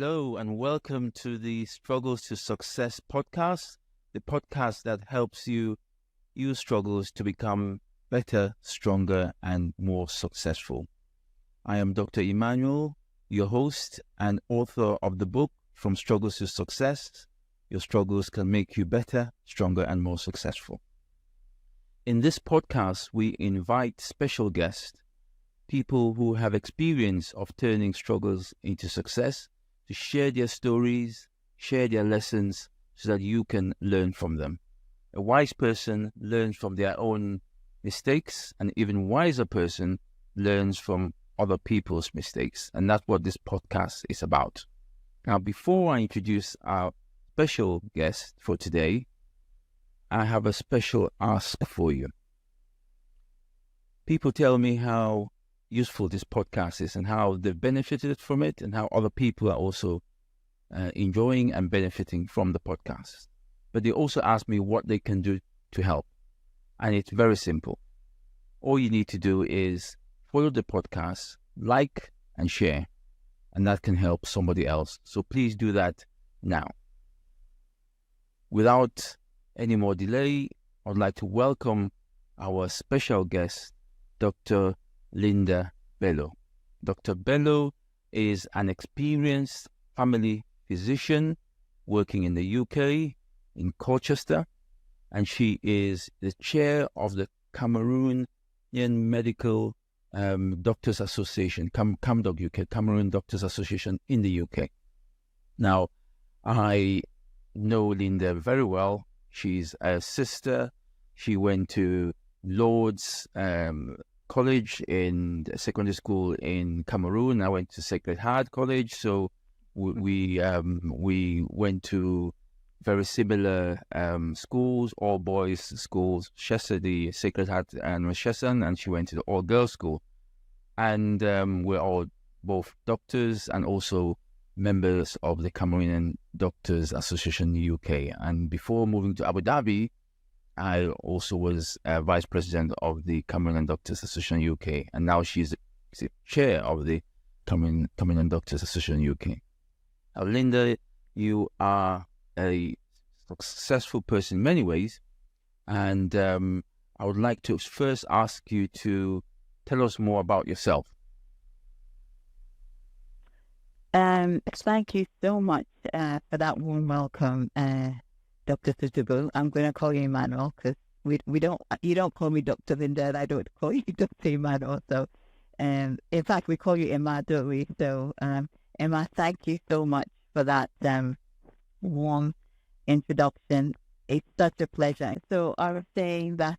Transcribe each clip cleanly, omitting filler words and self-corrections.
Hello and welcome to the Struggles to Success podcast, the podcast that helps you use struggles to become better, stronger, and more successful. I am Dr. Emmanuel, your host and author of the book From Struggles to Success. Your struggles can make you better, stronger, and more successful. In this podcast, we invite special guests, people who have experience of turning struggles into success, to share their stories, share their lessons, so that you can learn from them. A wise person learns from their own mistakes, and an even wiser person learns from other people's mistakes. And that's what this podcast is about. Now, before I introduce our special guest for today, I have a special ask for you. People tell me how useful this podcast is and how they've benefited from it and how other people are also enjoying and benefiting from the podcast. But they also ask me what they can do to help. And it's very simple. All you need to do is follow the podcast, like and share, and that can help somebody else. So please do that now. Without any more delay, I'd like to welcome our special guest, Dr. Linda Bello. Dr. Bello is an experienced family physician working in the UK, in Colchester, and she is the chair of the Cameroonian Medical Doctors Association, CAMDOC UK, Cameroon Doctors Association in the UK. Now, I know Linda very well. She's a sister. She went to Lord's College in secondary school in Cameroon. I went to Sacred Heart College, so we went to very similar schools, all boys schools. Chester, the Sacred Heart, and Chester, and she went to the all girls school. And we're all both doctors and also members of the Cameroonian Doctors Association UK. And before moving to Abu Dhabi, I also was vice president of the Cameroonian Doctors Association UK, and now she's the chair of the Cameroonian Doctors Association UK. Now, Linda, you are a successful person in many ways, and I would like to first ask you to tell us more about yourself. Thank you so much for that warm welcome, Dr. Nsutebu. I'm going to call you Emmanuel because you don't call me Dr. Linda, and I don't call you Dr. Emmanuel. So, in fact, we call you Emma, don't we? So, Emma, thank you so much for that warm introduction. It's such a pleasure. So, I was saying that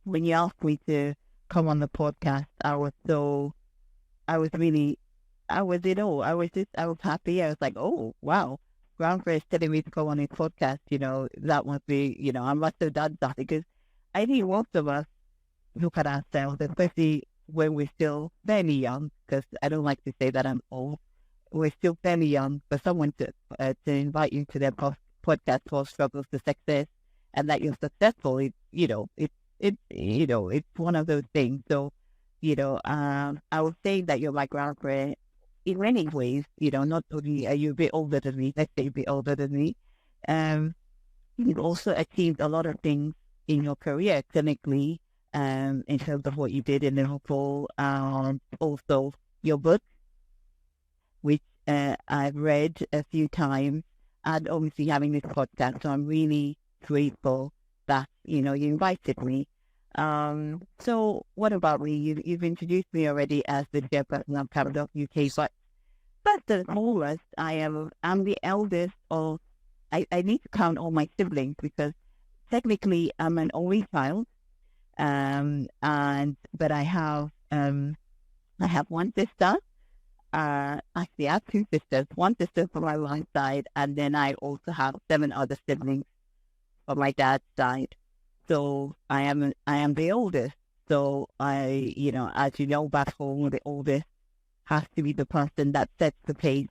when you asked me to come on the podcast, I was happy. I was like, oh, wow. Grandpa is telling me to go on his podcast, that must be, I must have done that, because I think most of us look at ourselves, especially when we're still fairly young, because I don't like to say that I'm old. We're still fairly young, for someone to invite you to their podcast called Struggles to Success, and that you're successful, it's one of those things. So, I would say that you're my grandpa in many ways, not only are you a bit older than me, let's say a bit older than me, you've also achieved a lot of things in your career clinically, in terms of what you did in Liverpool, and also your book, which I've read a few times, and obviously having this podcast. So I'm really grateful that, you invited me. So what about me? You've introduced me already as the chairperson of CAMDOC UK, but first and foremost, I'm the eldest of, I need to count all my siblings, because technically I'm an only child, but I have one sister. Actually, I have two sisters. One sister from my mom's side, and then I also have 7 other siblings from my dad's side. So I am the oldest. So as back home, the oldest has to be the person that sets the pace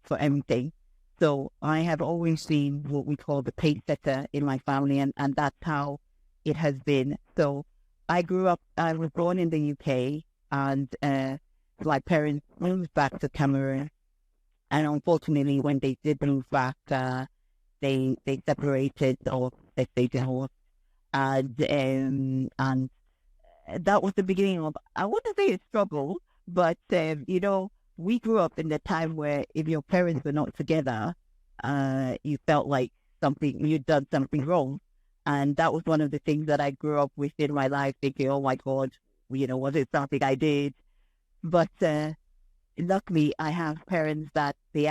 for everything. So I have always been what we call the pace setter in my family, and that's how it has been. So I was born in the UK, and my parents moved back to Cameroon And unfortunately, when they did move back, they separated, or they divorced, and that was the beginning of, I wouldn't say a struggle, but we grew up in the time where if your parents were not together, you felt like you'd done something wrong. And that was one of the things that I grew up with in my life, thinking, oh my God, was it something I did? But luckily, I have parents that they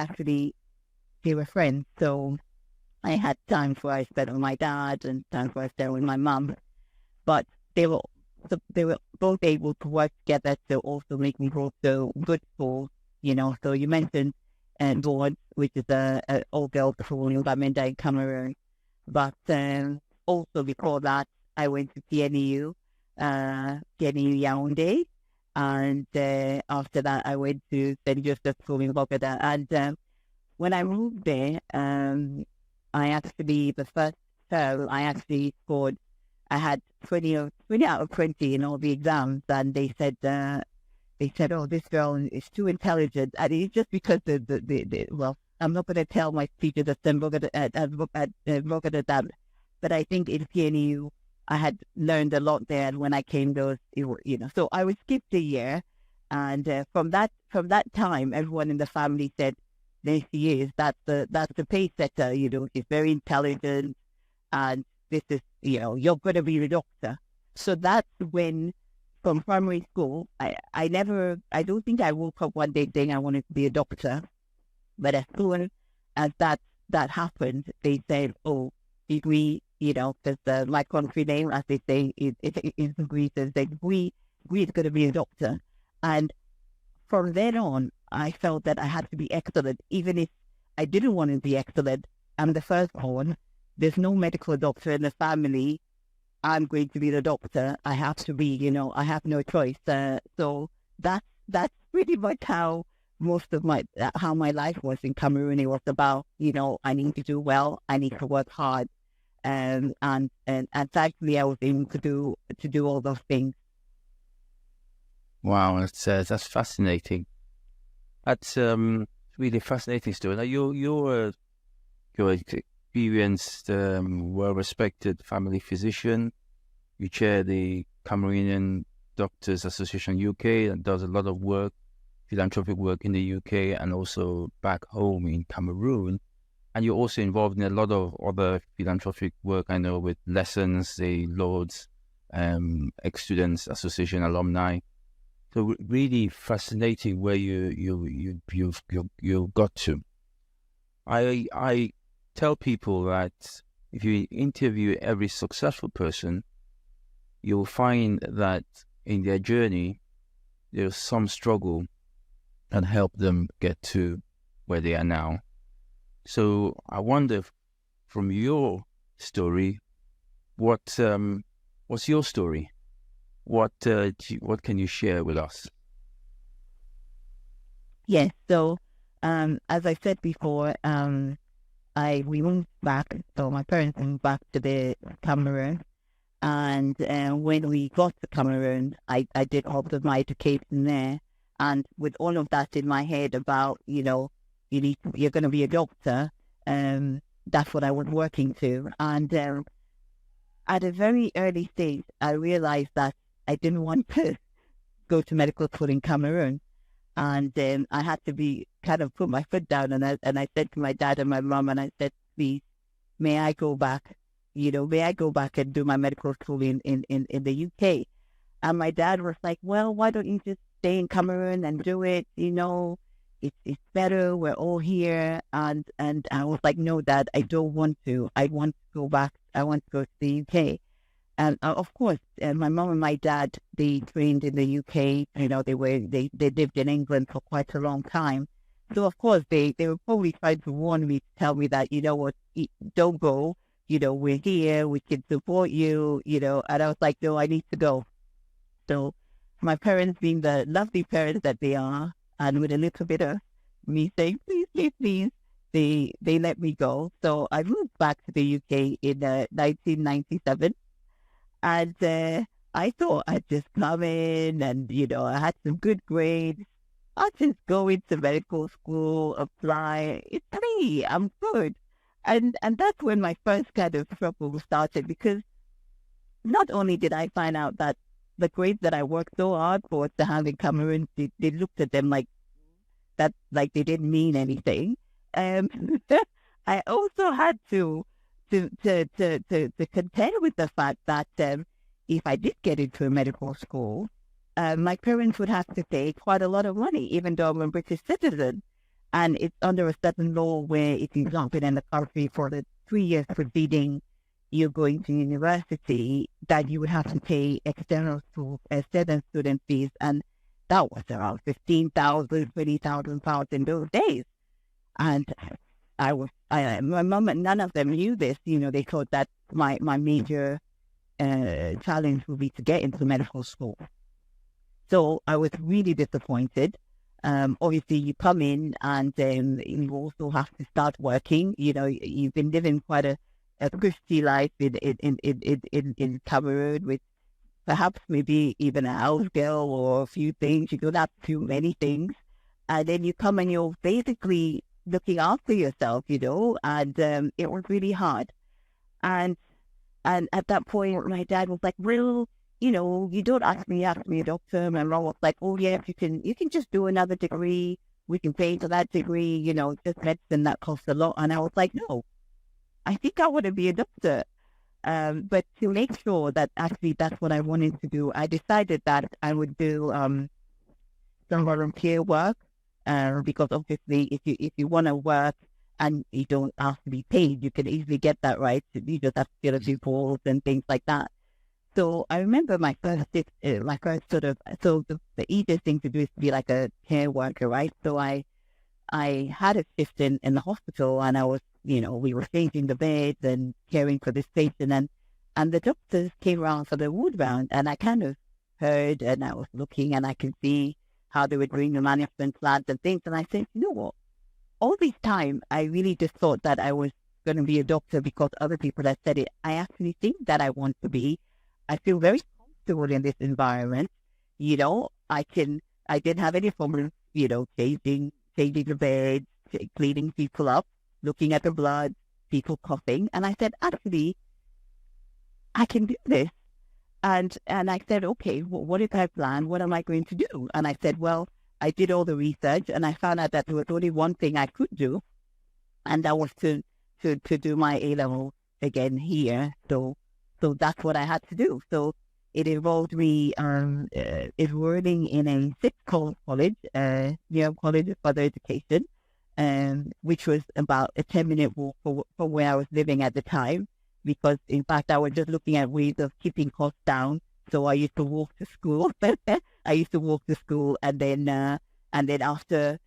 were friends. So I had times where I spent with my dad and times where I spent with my mom. But they were both able to work together to also make me go to good schools. So you mentioned Board, which is a all-girls school in Bamenda in Cameroon. But also before that, I went to PNU Yaoundé. And after that, I went to St. Joseph's School in Bogota. And when I moved there, the first term, I actually scored, I had 20 out of 20 in all the exams. And they said, oh, this girl is too intelligent. And it's just because well, I'm not going to tell my teachers at Bogota that, but I think in PNU, I had learned a lot there, and when I came, so I was skipped a year, and from that time, everyone in the family said, "There she is. That's the pace setter. She's very intelligent, and this is, you're going to be a doctor." So that's when, from primary school, I don't think I woke up one day saying I wanted to be a doctor, but as soon as that happened, they said, "Oh, degree." Because my country name, as they say, is Greece, and they Greece is going to be a doctor. And from then on, I felt that I had to be excellent, even if I didn't want to be excellent. I'm the firstborn. There's no medical doctor in the family. I'm going to be the doctor. I have to be, I have no choice. So that's pretty much how how my life was in Cameroon. It was about, I need to do well. I need to work hard. And thankfully I was able to do all those things. Wow, that's fascinating. That's really fascinating story. Now you're experienced, well-respected family physician. You chair the Cameroonian Doctors Association UK and does a lot of work, philanthropic work in the UK and also back home in Cameroon. And you're also involved in a lot of other philanthropic work, I know, with Lessons, the Lords, ex-students association alumni. So really fascinating where you got to. I tell people that if you interview every successful person, you'll find that in their journey there's some struggle that helped them get to where they are now. So I wonder, from your story, what's your story? What can you share with us? Yes. So, as I said before, we moved back. So my parents moved back to the Cameroon, and when we got to Cameroon, I did all of my education there, and with all of that in my head about you're going to be a doctor. That's what I was working to. And at a very early stage, I realized that I didn't want to go to medical school in Cameroon. And I had to put my foot down. And I said to my dad and my mom, and I said, please, may I go back? May I go back and do my medical school in the UK? And my dad was like, well, why don't you just stay in Cameroon and do it? It's better. We're all here. And I was like, no, Dad, I don't want to. I want to go back. I want to go to the UK. And of course, my mom and my dad, they trained in the UK. They lived in England for quite a long time. So of course, they were probably trying to warn me, to tell me that, don't go. We're here. We can support you. And I was like, no, I need to go. So my parents, being the lovely parents that they are, and with a little bit of me saying, please, please, please, they let me go. So I moved back to the UK in 1997. And I thought I'd just come in and, I had some good grades. I'll just go into medical school, apply. It's me. I'm good. And that's when my first kind of struggle started, because not only did I find out that the grades that I worked so hard for to have in Cameroon, they looked at them like that, like they didn't mean anything. Um, I also had to contend with the fact that if I did get into a medical school, my parents would have to pay quite a lot of money, even though I'm a British citizen. And it's under a certain law where if you've not been in the country for the 3 years preceding you're going to university, that you would have to pay external student fees. And that was around 15,000, 20,000 pounds in those days. And my mom and none of them knew this. They thought that my major challenge would be to get into medical school. So I was really disappointed. Obviously, you come in and you also have to start working. You've been living quite a cushy life in Cameroon with perhaps maybe even a house girl or a few things. You don't have too many things. And then you come and you're basically looking after yourself, and it was really hard. And at that point, my dad was like, well, you don't ask me a doctor. My mom was like, oh yeah, you can just do another degree. We can pay for that degree, just medicine that costs a lot. And I was like, no, I think I want to be a doctor. But to make sure that actually that's what I wanted to do, I decided that I would do some volunteer work. Because obviously if you want to work and you don't have to be paid, you can easily get that, right? You just have to fill a few forms and things like that. So I remember my first so the easiest thing to do is to be like a care worker, right? So I had a shift in the hospital, and I was, we were changing the beds and caring for this patient, and the doctors came around for the ward round, and I kind of heard, and I was looking, and I could see how they were doing the management plans and things, and I said, you know what? All this time, I really just thought that I was going to be a doctor because other people had said it. I actually think that I want to be. I feel very comfortable in this environment. I didn't have any problems, changing the bed, cleaning people up, looking at the blood, people coughing. And I said, actually, I can do this. And I said, okay, what if I plan? What am I going to do? And I said, well, I did all the research and I found out that there was only one thing I could do. And that was to do my A-level again here. So that's what I had to do. So it involved me enrolling in a sixth college, College of Further Education, which was about a 10-minute walk from where I was living at the time. Because in fact, I was just looking at ways of keeping costs down. So I used to walk to school. And then after,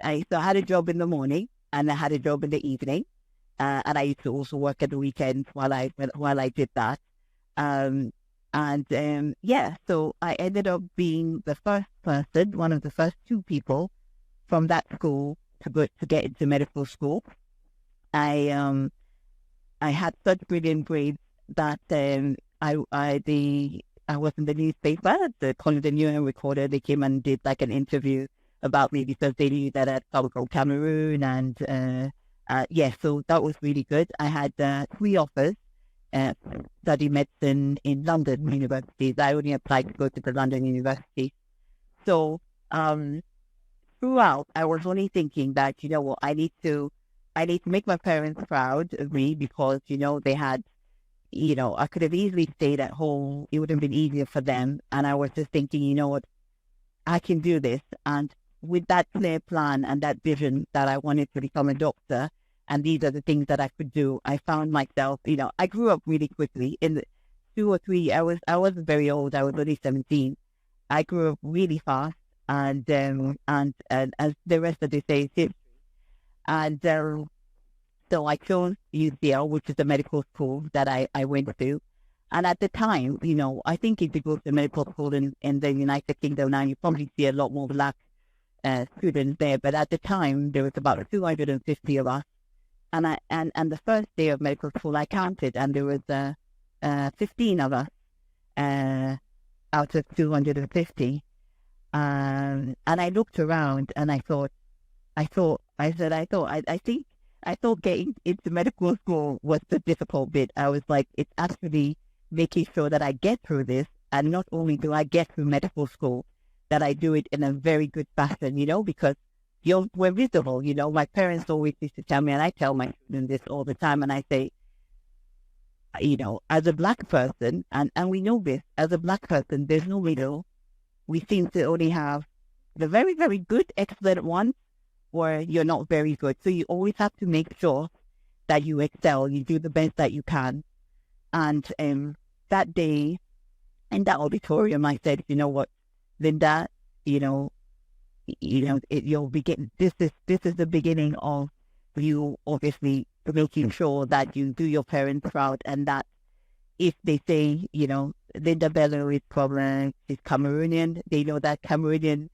I had a job in the morning and I had a job in the evening. And I used to also work at the weekends while I did that. So I ended up being the first person, one of the first two people from that school to get into medical school. I had such brilliant grades that I was in the newspaper, the College New and Recorder. They came and did like an interview about me because they knew that I'd come from Cameroon, and so that was really good. I had 3 offers, study medicine in London universities. I only applied to go to the London University. So throughout, I was only thinking that, I need to make my parents proud of me because, they had, I could have easily stayed at home. It would have been easier for them. And I was just thinking, you know what, I can do this. And with that clear plan and that vision that I wanted to become a doctor, and these are the things that I could do, I found myself, I grew up really quickly. In the 2 or 3, I wasn't very old. I was only 17. I grew up really fast, and as the rest of the day is history. And so I chose UCL, which is the medical school that I went to. And at the time, I think if you go to medical school in the United Kingdom now, you probably see a lot more Black students there. But at the time, there was about 250 of us. And the first day of medical school, I counted, and there was 15 of us out of 250. And I looked around and I thought getting into medical school was the difficult bit. I was like, it's actually making sure that I get through this. And not only do I get through medical school, that I do it in a very good fashion, because we're visible, My parents always used to tell me, and I tell my children this all the time, and I say, as a Black person, and we know this, as a Black person, there's no middle. We seem to only have the very, very good, excellent ones, or you're not very good. So you always have to make sure that you excel, you do the best that you can. And that day in that auditorium, I said, you know what, Linda, you'll begin. This is the beginning of you obviously making sure that you do your parents proud, and that if they say, Linda Bello is problem, she's Cameroonian, they know that Cameroonian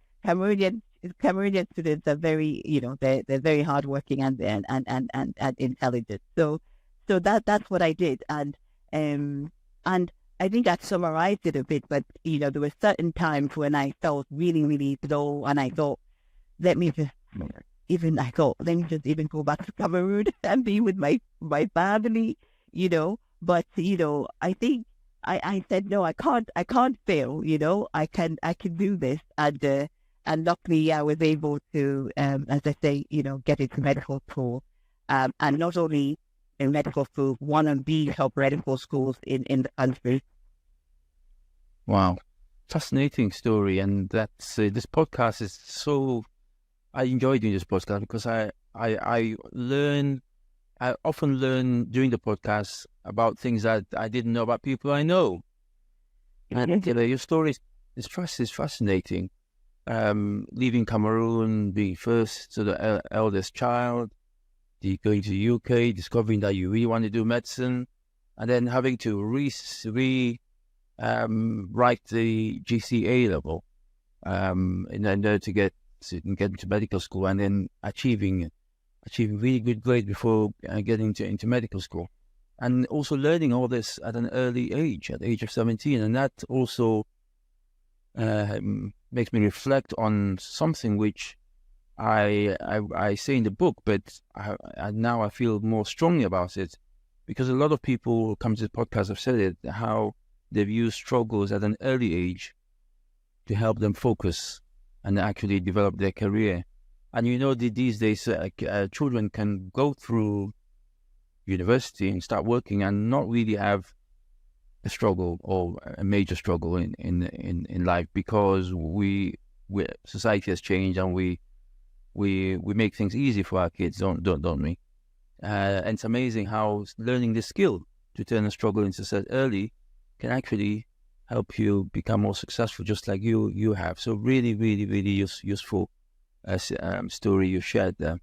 students are very, they're very hardworking and intelligent. So that's what I did, and I think I summarized it a bit. But there were certain times when I felt really, really low, and I thought, let me just even go back to Cameroon and be with my family, But I think I said no, I can't fail, I can do this, and luckily I was able to, as I say, get into medical school, and not only in medical school, one of the top medical schools in the country. Wow, fascinating story, and that's this podcast is so. I enjoy doing this podcast because I often learn during the podcast about things that I didn't know about people I know. And your story is fascinating. Leaving Cameroon, being first to the eldest child, going to the UK, discovering that you really want to do medicine, and then having to write the GCA level in order to get into medical school, and then achieving really good grades before getting into medical school, and also learning all this at an early age, at the age of 17, and that also makes me reflect on something which I say in the book, but now I feel more strongly about it, because a lot of people who come to the podcast have said it, how they've used struggles at an early age to help them focus and actually develop their career. And these days children can go through university and start working and not really have a struggle or a major struggle in life, because society has changed, and we make things easy for our kids, don't we? And it's amazing how learning this skill to turn a struggle into success early can actually help you become more successful, just like you have. So really, really, really useful story you shared there.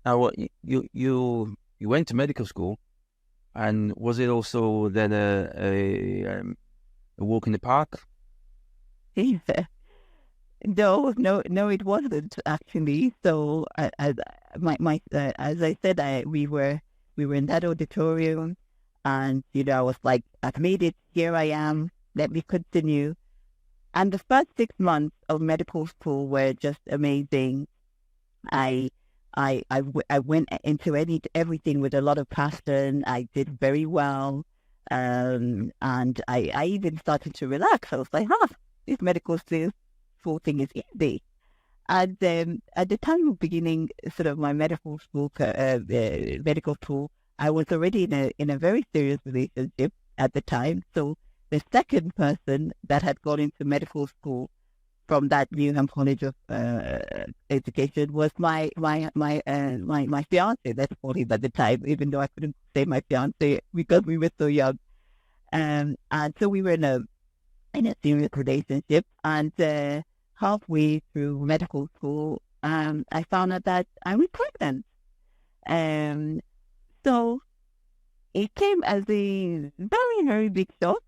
Now, you went to medical school, and was it also then a walk in the park? No, it wasn't actually. So as I said, we were in that auditorium, and I was like, I've made it. Here I am. Let me continue. And the first 6 months of medical school were just amazing. I went into everything with a lot of passion. I did very well, and I even started to relax. I was like, this medical school thing is easy. And at the time of beginning sort of my medical school, I was already in a very serious relationship at the time. So the second person that had gone into medical school from that Newham College of Education was my fiance. Let's call him at the time, even though I couldn't say my fiance because we were so young. And so we were in a serious relationship. And halfway through medical school, I found out that I was pregnant. So it came as a very, very big shock.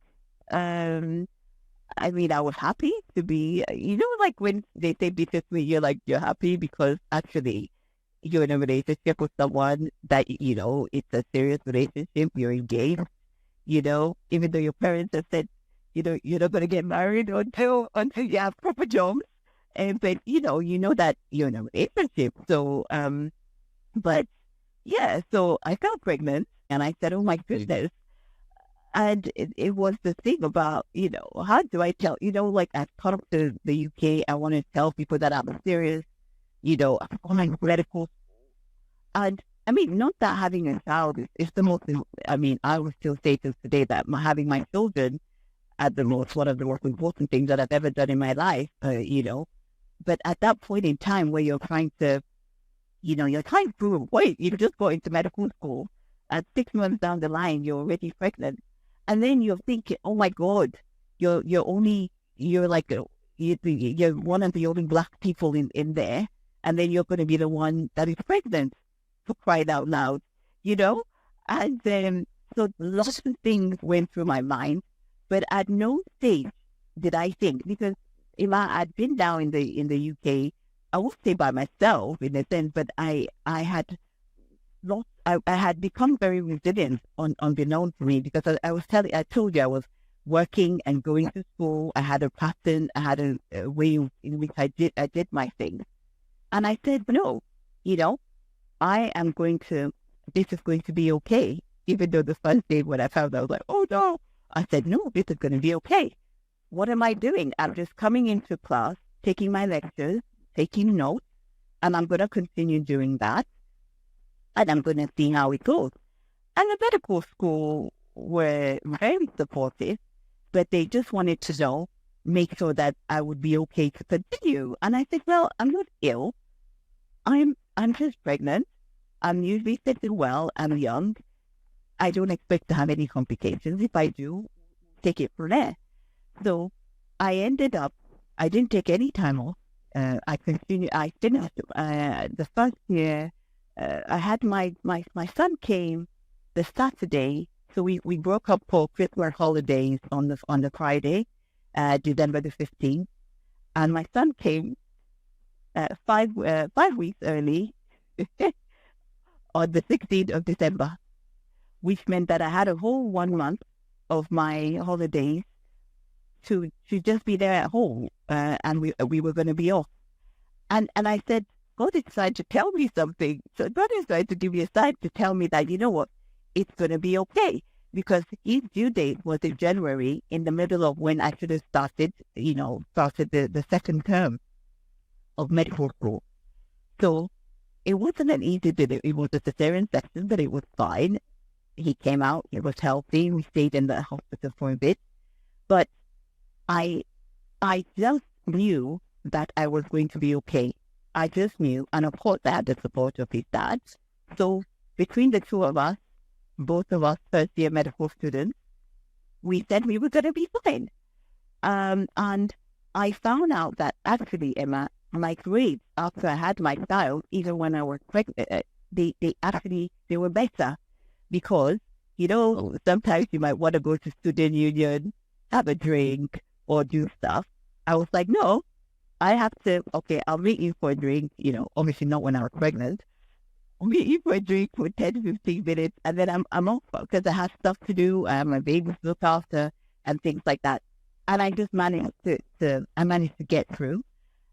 I mean, I was happy to be, like when they say bittersweet, you're happy because actually you're in a relationship with someone that, it's a serious relationship, you're engaged, even though your parents have said, you're not going to get married until you have proper jobs. But you know that you're in a relationship. So, but yeah, so I felt pregnant and I said, oh my goodness. And it was the thing about, how do I tell, like I've come to the UK, I want to tell people that I'm serious, I'm going to medical. And I mean, not that having a child is the most, I mean, I would still say to today that having my children at the most, one of the most important things that I've ever done in my life, But at that point in time where you're trying to, you're trying to prove a point, you just go into medical school. At 6 months down the line, you're already pregnant. And then you're thinking, oh my God, you're like, you're one of the only Black people in there. And then you're going to be the one that is pregnant, for crying out loud, And then, so lots of things went through my mind, but at no stage did I think, because if I'd been down in the UK, I would say by myself in a sense, but I had lost, I had become very resilient unbeknown to me, because I told you I was working and going to school. I had a pattern, I had a way in which I did my things. And I said, no, this is going to be okay. Even though the first day when I found out, I was like, oh no, I said, no, this is going to be okay. What am I doing? I'm just coming into class, taking my lectures, taking notes, and I'm going to continue doing that. And I'm going to see how it goes. And the medical school were very supportive, but they just wanted to make sure that I would be okay to continue. And I said, well, I'm not ill. I'm just pregnant. I'm usually sitting well. I'm young. I don't expect to have any complications. If I do, take it from there. So I ended up, I didn't take any time off. I finished the first year. I had my son came the Saturday. So we broke up for Christmas holidays on the Friday, December the 15th. And my son came 5 weeks early on the 16th of December, which meant that I had a whole 1 month of my holidays to just be there at home, and we were going to be off. And I said, God decided to tell me something. So God decided to give me a sign to tell me that, you know what, it's going to be okay. Because his due date was in January, in the middle of when I should have started the second term of medical school. So it wasn't an easy delivery. It was a cesarean section, but it was fine. He came out, he was healthy. We stayed in the hospital for a bit. But I just knew that I was going to be okay. I just knew. And of course, I had the support of his dad. So between the two of us, both of us first-year medical students, we said we were going to be fine. And I found out that actually, Emma, my grades after I had my child, even when I was pregnant, they were better. Because, sometimes you might want to go to student union, have a drink, or do stuff. I was like, no, I have to, okay, I'll meet you for a drink, obviously not when I was pregnant. I'll meet you for a drink for 10 to 15 minutes, and then I'm off because I have stuff to do, I have my baby to look after, and things like that. And I just managed to get through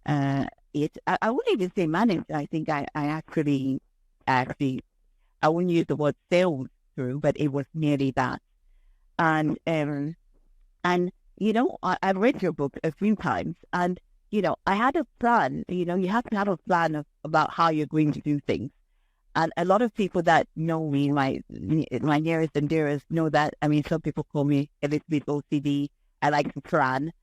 it. I wouldn't even say managed. I think I actually, I wouldn't use the word sailed through, but it was nearly that. And I've read your book a few times, and I had a plan. You have to have a plan about how you're going to do things. And a lot of people that know me, my nearest and dearest, know that. I mean, some people call me a little bit OCD. I like to plan.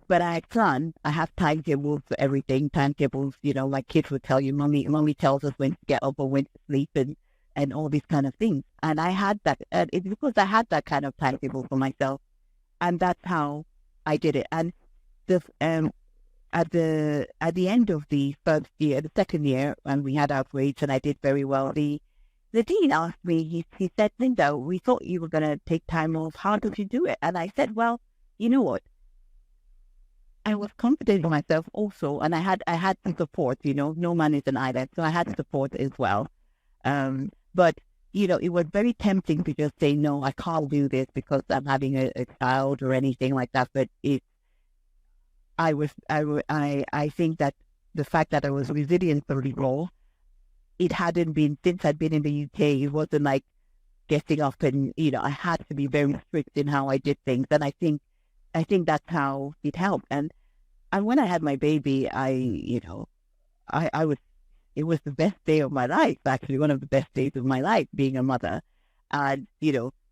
But I plan. I have timetables for everything. Timetables, my kids will tell you, mommy tells us when to get up or when to sleep and all these kind of things. And I had that. It's because I had that kind of timetable for myself. And that's how I did it. And at the end of the first year, the second year, when we had our grades and I did very well, the dean asked me, he said, Linda, we thought you were going to take time off. How did you do it? And I said, well, you know what? I was confident in myself also, and I had the support, no man is an island, so I had support as well. But, it was very tempting to just say, no, I can't do this because I'm having a child or anything like that. But I think that the fact that I was resilient through the role, it hadn't been, since I'd been in the UK, it wasn't like getting up and, I had to be very strict in how I did things. And I think that's how it helped. And when I had my baby, it was the best day of my life, actually, one of the best days of my life, being a mother. And,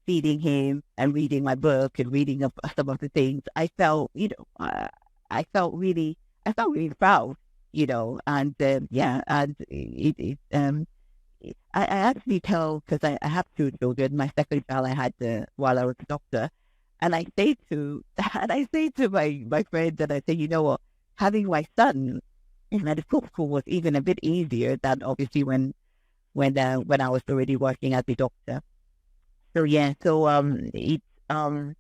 feeding him and reading my book and reading some of the things, I felt, I felt really proud, and and I actually tell, because I have two children. My second child I had while I was a doctor, and I say to my friends, and I say, you know what, having my son in medical school was even a bit easier than obviously when I was already working as a doctor. So it's and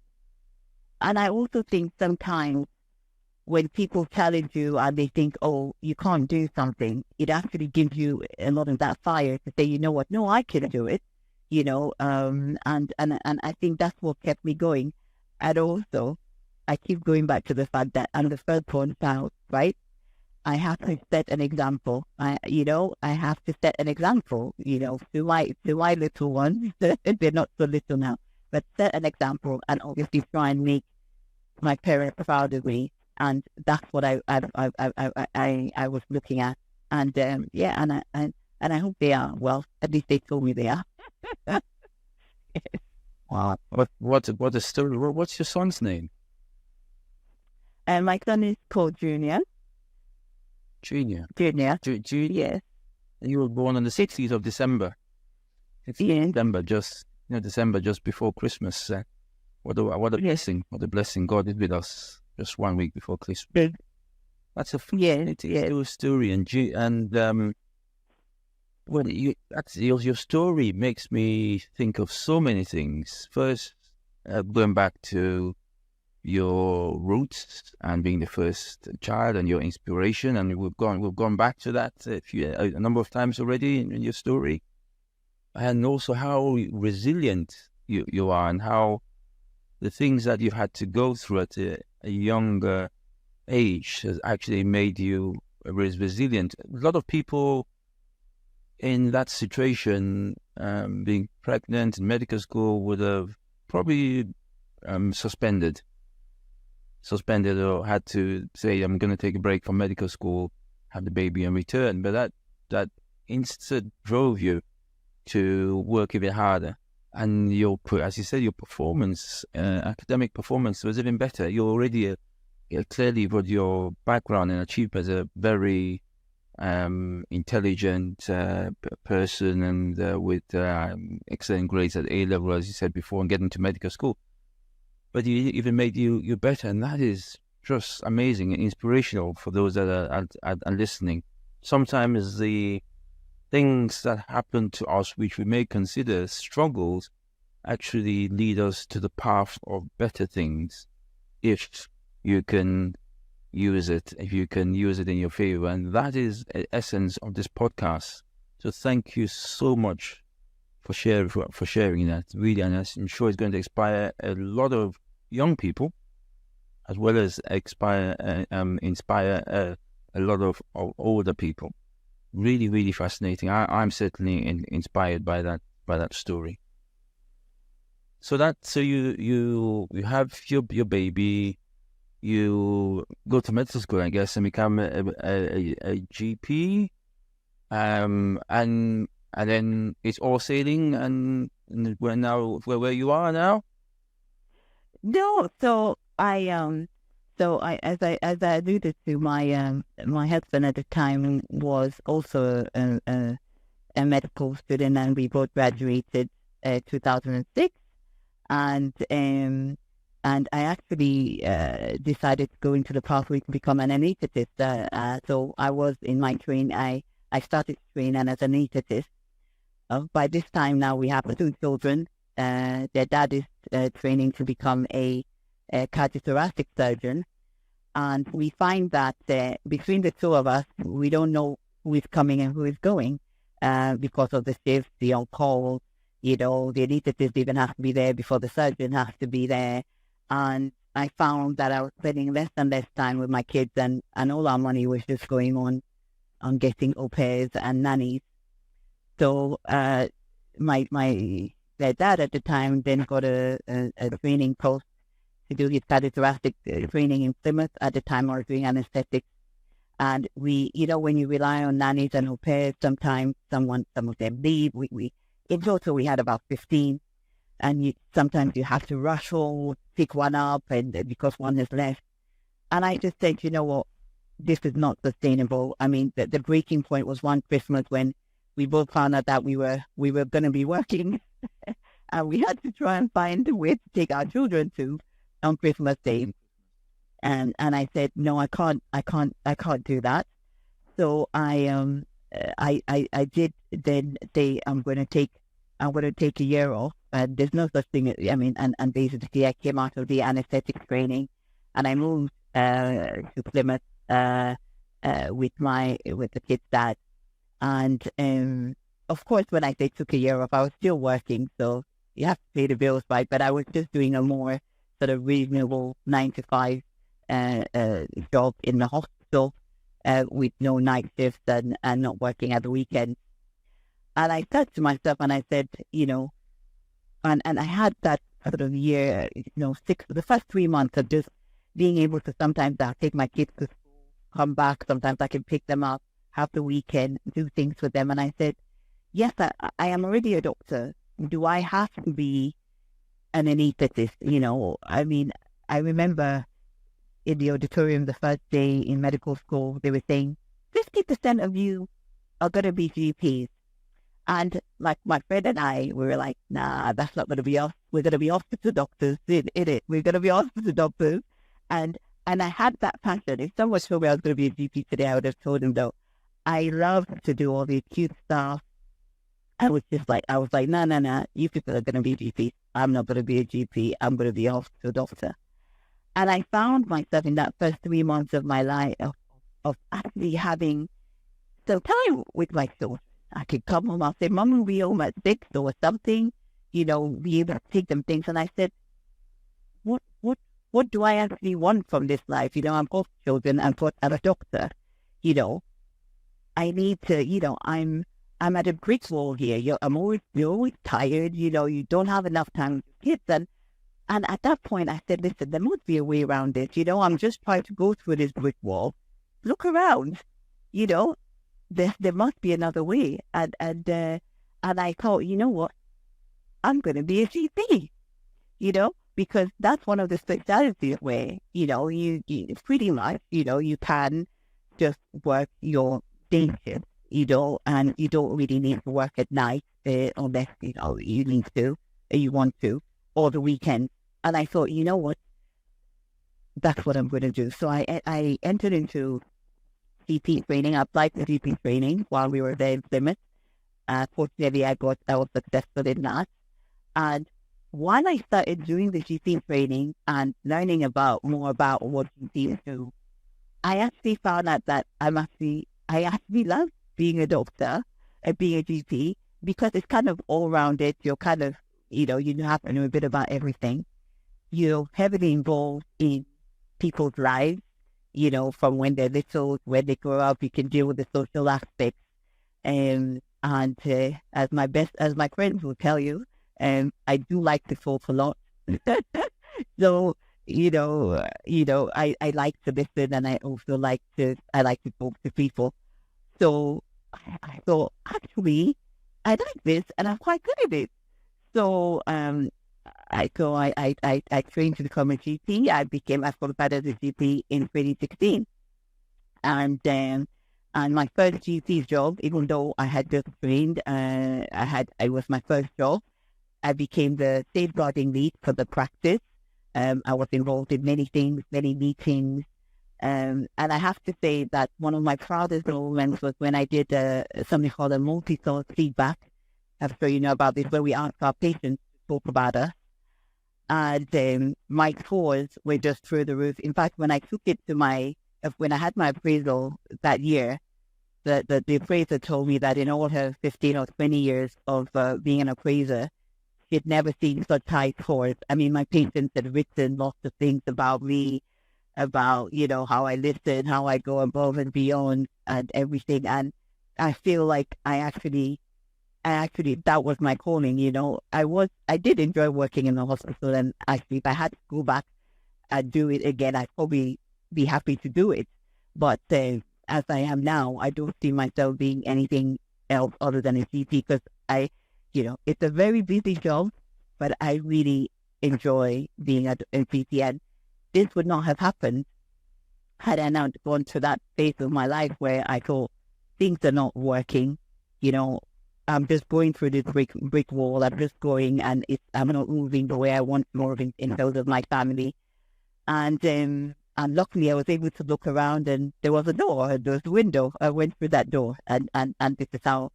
I also think sometimes when people challenge you and they think, oh, you can't do something, it actually gives you a lot of that fire to say, you know what, no, I can do it, and I think that's what kept me going. And also, I keep going back to the fact that I'm the first born child, right? I have to set an example. I have to set an example, to my little ones. They're not so little now, but set an example and obviously try and make my parents proud of me. And that's what I was looking at. And and I hope they are. Well, at least they told me they are. Wow. What a story. What's your son's name? And my son is called Junior. Junior. Junior. Junior. Yes. And you were born on the 16th of December. It's yes. December just before Christmas. What a blessing! What a blessing! God is with us just 1 week before Christmas. Yes. That's a fascinating story, well, your story makes me think of so many things. First, going back to your roots and being the first child and your inspiration, and we've gone back to that a number of times already in your story, and also how resilient you are, and how the things that you've had to go through at a younger age has actually made you resilient. A lot of people in that situation, being pregnant in medical school, would have probably suspended or had to say, I'm going to take a break from medical school, have the baby and return. But that instant drove you to work even harder. And as you said, your performance, academic performance was even better. You're already clearly, with your background and achievement as a very intelligent person, and with excellent grades at A level, as you said before, and getting to medical school. But you even made you better, and that is just amazing and inspirational for those that are listening. Sometimes the things that happen to us, which we may consider struggles, actually lead us to the path of better things if you can use it in your favor. And that is the essence of this podcast. So thank you so much for sharing that, really. And I'm sure it's going to inspire a lot of young people, as well as inspire a lot of older people. Really, really fascinating. I'm certainly inspired by that story. So you have your baby, you go to medical school, I guess, and become a GP, and then it's all sailing, and we're now where you are now. No, so as I alluded to, my husband at the time was also a medical student, and we both graduated 2006, and I actually decided to go into the pathway to become an anesthetist. So I was in my training. I started training as an anesthetist. By this time now, we have two children. Their dad is training to become a cardiothoracic surgeon, and we find that between the two of us, we don't know who is coming and who is going because of the shifts, the on-call, The anesthetist even has to be there before the surgeon has to be there. And I found that I was spending less and less time with my kids, and all our money was just going on getting au pairs and nannies. So their dad at the time then got a training post to do his cardiothoracic training in Plymouth. At the time, I was doing anesthetics. And we, when you rely on nannies and au pairs, sometimes some of them leave. In total, we had about 15. And sometimes you have to rush or pick one up and because one has left. And I just said, you know what, this is not sustainable. I mean, the breaking point was one Christmas when we both found out that we were going to be working, and we had to try and find a way to take our children to on Christmas Day. And I said, no, I can't do that. So I did then say I'm going to take a year off. And there's no such thing. And basically I came out of the anesthetic training, and I moved to Plymouth with the kids' dad. And of course, when I say took a year off, I was still working, so you have to pay the bills, right? But I was just doing a more sort of reasonable 9 to 5 job in the hospital with no night shifts and not working at the weekend. And I said to myself, and I said, and I had that sort of year, the first 3 months of just being able to sometimes I'll take my kids to school, come back, sometimes I can pick them up, have the weekend, do things with them. And I said, yes, I am already a doctor. Do I have to be an anesthetist? I remember in the auditorium the first day in medical school, they were saying 50% of you are going to be GPs. And like my friend and I, we were like, nah, that's not going to be us. We're going to be hospital doctors, in it. We're going to be hospital doctors. And I had that passion. If someone told me I was going to be a GP today, I would have told him, though, I love to do all the acute stuff. I was like, no, you people are going to be GPs. I'm not going to be a GP. I'm going to be a hospital doctor. And I found myself in that first 3 months of my life of actually having some time with my children. I could come home, I'll say, Mom will be home at 6 or something, be able to take them things. And I said, what do I actually want from this life? I'm both children and I'm a doctor. I need to, I'm at a brick wall here. You're always tired, you don't have enough time with kids. And at that point I said, listen, there must be a way around this. I'm just trying to go through this brick wall. Look around, there must be another way. And I thought, you know what? I'm going to be a GP, because that's one of the specialties where, you pretty much, you can just work your day shift, and you don't really need to work at night unless, you need to, you want to, or the weekend. And I thought, you know what? That's what I'm going to do. So I entered into GP training. I applied for GP training while we were there in Plymouth. Fortunately, I was successful in that. And while I started doing the GP training and learning more about what GPs do, I actually found out that I actually love being a doctor and being a GP because it's kind of all-rounded. You're kind of, you have to know a bit about everything. You're heavily involved in people's lives, from when they're little, when they grow up, you can deal with the social aspects. And as my friends will tell you, I do like to talk a lot. So, I like to listen, and I also like to talk to people. So I thought, actually, I like this, and I'm quite good at it. So I trained to become a GP. I qualified as a GP in 2016, and my first GP job, even though I had just trained, it was my first job. I became the safeguarding lead for the practice. I was involved in many things, many meetings, and I have to say that one of my proudest moments was when I did something called a multi-source feedback. I'm sure you know about this, where we asked our patients to talk about us. And my scores were just through the roof. In fact, when I took it when I had my appraisal that year, the appraiser told me that in all her 15 or 20 years of being an appraiser, she'd never seen such high scores. I mean, my patients had written lots of things about me, about, how I listen, how I go above and beyond and everything. And I feel like I actually, that was my calling, I did enjoy working in the hospital. And actually, if I had to go back and do it again, I'd probably be happy to do it. But as I am now, I don't see myself being anything else other than a GP, because it's a very busy job, but I really enjoy being a GP. And this would not have happened had I not gone to that phase of my life where I thought things are not working. I'm just going through this brick wall. I'm just going, and I'm not moving the way I want to move in terms of my family. And luckily, I was able to look around, and there was a door, there was a window. I went through that door, and this is how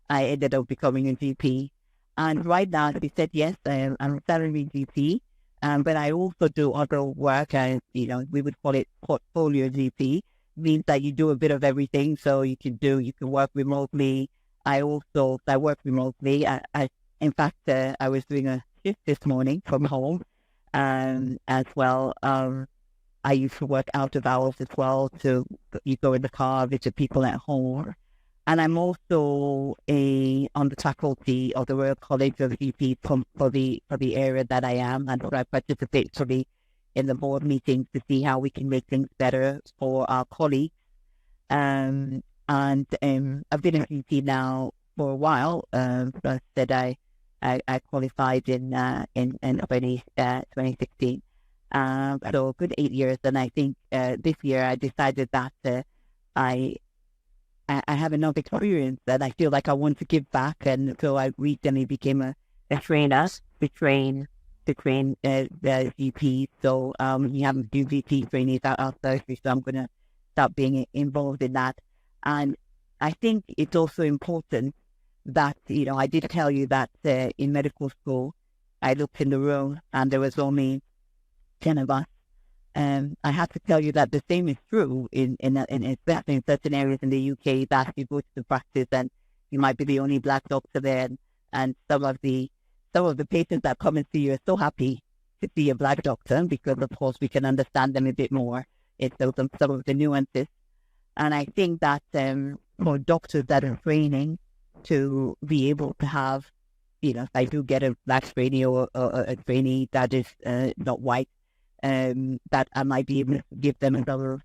I ended up becoming a GP. And right now, they said, yes, I'm a salary GP, but I also do other work, and we would call it portfolio GP. Means that you do a bit of everything, so you can work remotely. I work remotely. In fact, I was doing a shift this morning from home, as well. I used to work out of hours as well. So you go in the car, visit people at home. And I'm also on the faculty of the Royal College of GP for the area that I am, and I participate in the board meetings to see how we can make things better for our colleagues. And I've been a GP now for a while. I said I qualified in 2016. So a good 8 years. And I think this year I decided that I have enough experience that I feel like I want to give back. And so I recently became a trainer to train the GPs. So you have a few GP trainees out there, so I'm going to start being involved in that. And I think it's also important that, I did tell you that in medical school, I looked in the room and there was only 10 of us. I have to tell you that the same is true in especially in certain areas in the UK, that you go to the practice and you might be the only Black doctor there, and some of the patients that come and see you are so happy to see a Black doctor, because of course we can understand them a bit more in some of the nuances. And I think that for doctors that are training to be able to have, if I do get a Black trainee or a trainee that is not white, that I might be able to give them another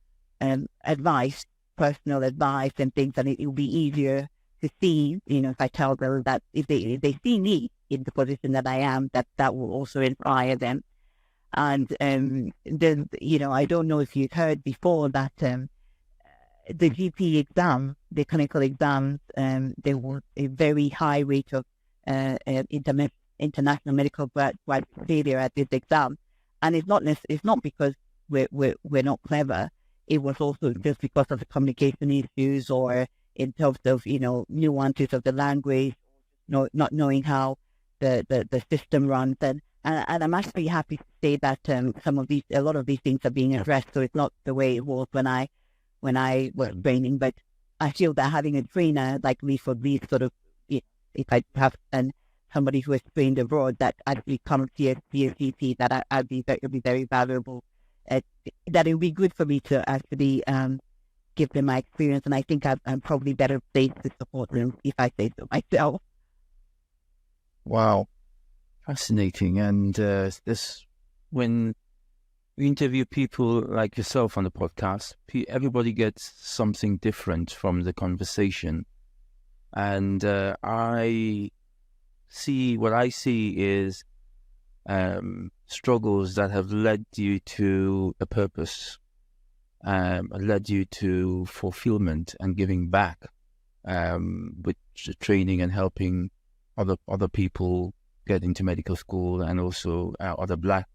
advice, personal advice and things, and it will be easier to see, if I tell them that if they see me in the position that I am, that will also inspire them. And then, I don't know if you've heard before that the GP exam, the clinical exams, there was a very high rate of international medical grad failure at this exam. And it's not because we're not clever. It was also just because of the communication issues, or in terms of nuances of the language, not knowing how the system runs. And I'm actually happy to say that a lot of these things are being addressed. So it's not the way it was when I was training. But I feel that having a trainer like me for these sort of, if I have somebody who has trained abroad that actually comes here to be a GP, that it would be very valuable. That it would be good for me to actually give them my experience, and I think I'm probably better placed to support them, if I say so myself. Wow, fascinating. And this, when we interview people like yourself on the podcast, everybody gets something different from the conversation. And what I see is struggles that have led you to a purpose, led you to fulfillment and giving back, with training and helping other people get into medical school, and also other Black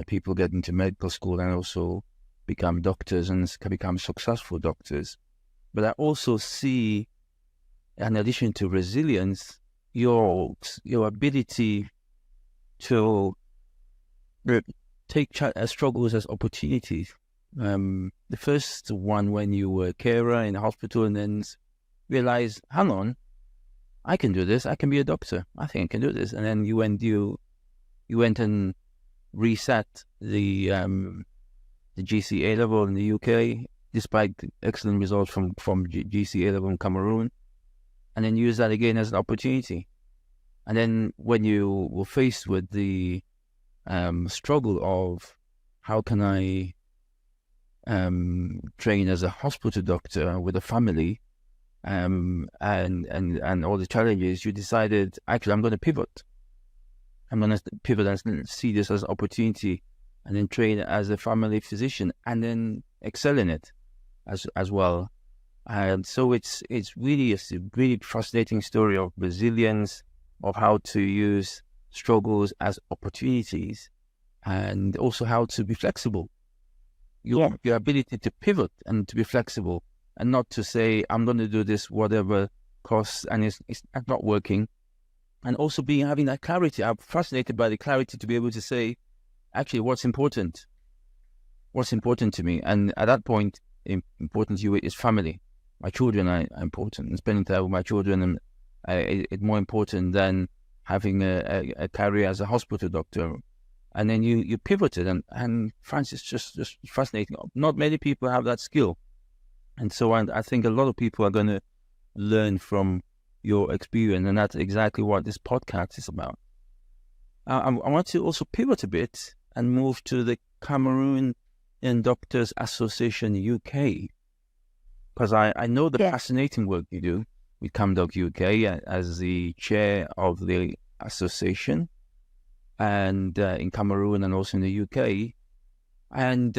people get into medical school and also become doctors and become successful doctors. But I also see, in addition to resilience, your ability to take struggles as opportunities. The first one when you were a carer in a hospital, and then realize, hang on, I can do this. I can be a doctor. I think I can do this. And then you went and reset the GCA level in the UK, despite excellent results from GCA level in Cameroon, and then use that again as an opportunity. And then when you were faced with the struggle of how can I train as a hospital doctor with a family, and all the challenges, you decided, actually, I'm going to pivot. I'm going to pivot and see this as an opportunity, and then train as a family physician, and then excel in it as well. And so it's really a really fascinating story of resilience, of how to use struggles as opportunities, and also how to be flexible. Your ability to pivot and to be flexible, and not to say, I'm going to do this whatever costs, and it's not working. And also having that clarity. I'm fascinated by the clarity to be able to say, actually, what's important to me. And at that point, important to you is family. My children are important, and spending time with my children is more important than having a career as a hospital doctor. And then you pivoted, and Francis, just fascinating. Not many people have that skill. And so I think a lot of people are going to learn from your experience, and that's exactly what this podcast is about. I want to also pivot a bit and move to the Cameroon Doctors Association UK, because I know the fascinating work you do with CamDoc UK as the chair of the association, and in Cameroon and also in the UK. And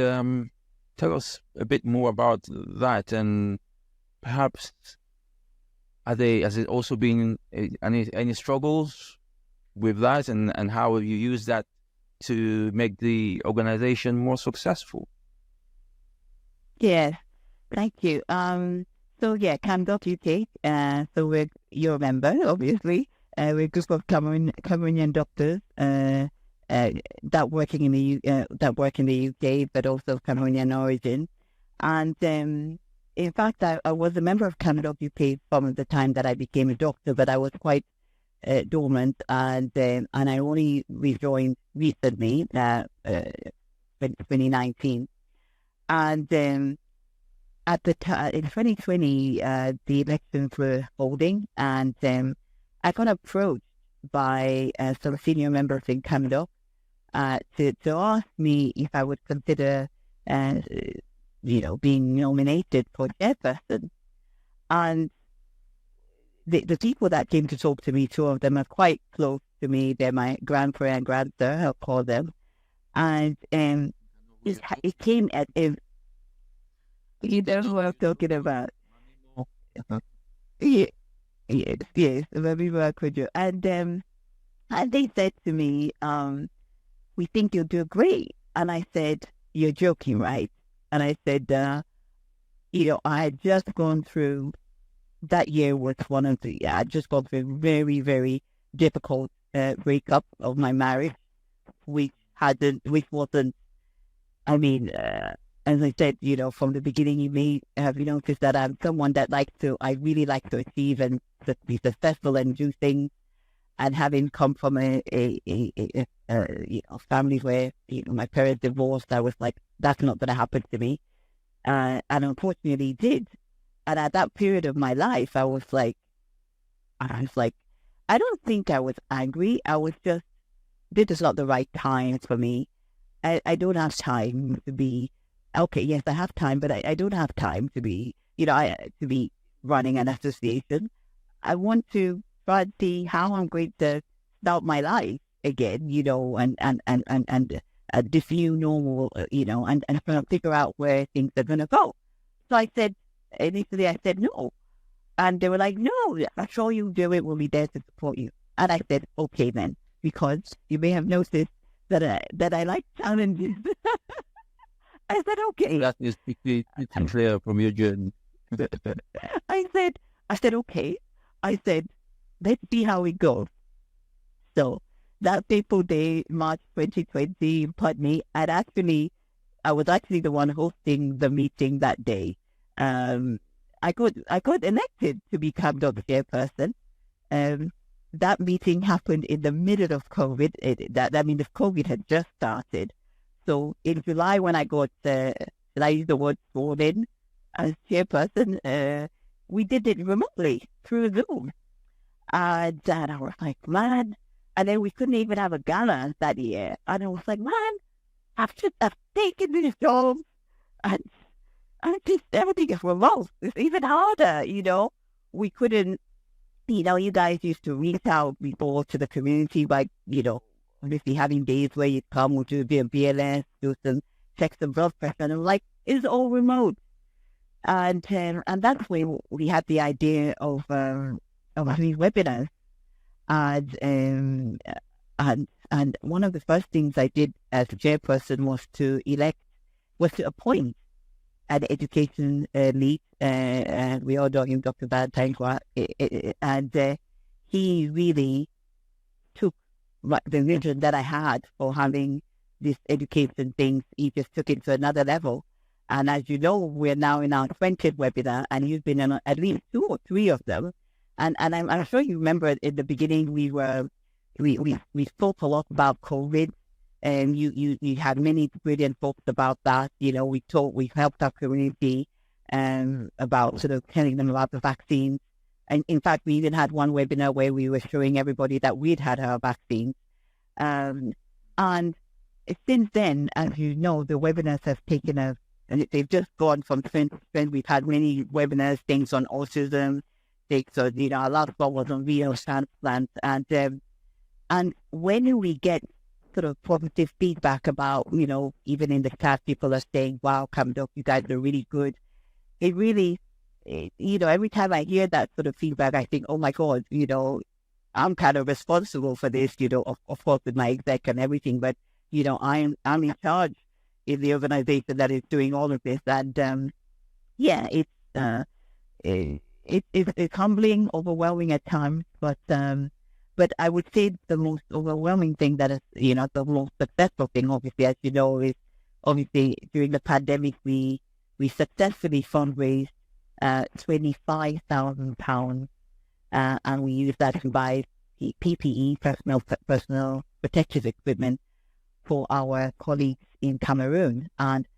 tell us a bit more about that, and perhaps has it also been any struggles with that, and how have you used that to make the organization more successful? Yes, thank you. So CamDoc UK. So you're a member, obviously. We're a group of Cameroonian doctors that work in the UK, but also Cameroonian origin. And in fact, I was a member of CamDoc UK from the time that I became a doctor, but I was quite dormant, and I only rejoined recently, 2019. And at the time in 2020, the elections were holding, and I got approached by some senior members in CamDoc to ask me if I would consider, being nominated for chairperson. And the people that came to talk to me, two of them are quite close to me. They're my grandpa and grandson, I'll call them. And it came at a... You know who I'm talking about. Yes, let me work with you. And they said to me, we think you'll do great. And I said, you're joking, right? And I said, I had just gone through, that year was one of the, I had just gone through a very, very difficult breakup of my marriage, which wasn't, as I said, from the beginning, you may have noticed that I'm someone that I really like to achieve and to be successful and do things. And having come from a family where my parents divorced, I was like, that's not going to happen to me, and unfortunately, it did. And at that period of my life, I was like, I don't think I was angry. I was just, this is not the right time for me. I don't have time to be. Okay, yes, I have time, but I don't have time to be, to be running an association. I want to try and see how I'm going to start my life again, and this new normal, and trying to figure out where things are going to go. So initially I said no. And they were like, no, I'm sure you'll do it. We'll be there to support you. And I said, okay then, because you may have noticed that I like challenges. I said, okay. That is pretty clear from your journey. I said, okay. I said, let's see how it goes. So that fateful day, March 2020, in Putney, I was actually the one hosting the meeting that day. I got elected to be CamDoc chairperson. that meeting happened in the middle of COVID. I mean, the COVID had just started. So in July, when I got, should I use the word sworn in as chairperson, we did it remotely through Zoom. And I was like, man. And then we couldn't even have a gala that year. And I was like, man, I've taken this job and just everything is remote. It's even harder, We couldn't, you guys used to reach out before to the community by, obviously having days where you come, we'll do a bit of BLS, check some blood pressure. And I'm like, it's all remote. And that's when we had the idea of having webinars. And one of the first things I did as a chairperson was to appoint an education lead, and we all know him, Dr. Valentine, and he really took the vision that I had for having this education things. He just took it to another level. And as you know, we're now in our 20th webinar, and he's been in at least 2 or 3 of them. And I'm sure you remember in the beginning we spoke a lot about COVID, and you had many brilliant folks about that. We helped our community about sort of telling them about the vaccines. And in fact, we even had one webinar where we were showing everybody that we'd had our vaccines. And since then, as you know, the webinars have taken and they've just gone from strength to strength. We've had many webinars, things on autism, so a lot of what was on renal transplants, and when we get sort of positive feedback about, even in the chat, people are saying, "Wow, Doc, you guys are really good." It really, every time I hear that sort of feedback, I think, "Oh my God, I'm kind of responsible for this." Of course, with my exec and everything, but I'm in charge in the organization that is doing all of this, and it's humbling, overwhelming at times, but I would say the most overwhelming thing that is, the most successful thing, obviously, as you know, is obviously during the pandemic, we successfully fundraised £25,000, and we used that to buy PPE, personal protective equipment, for our colleagues in Cameroon. And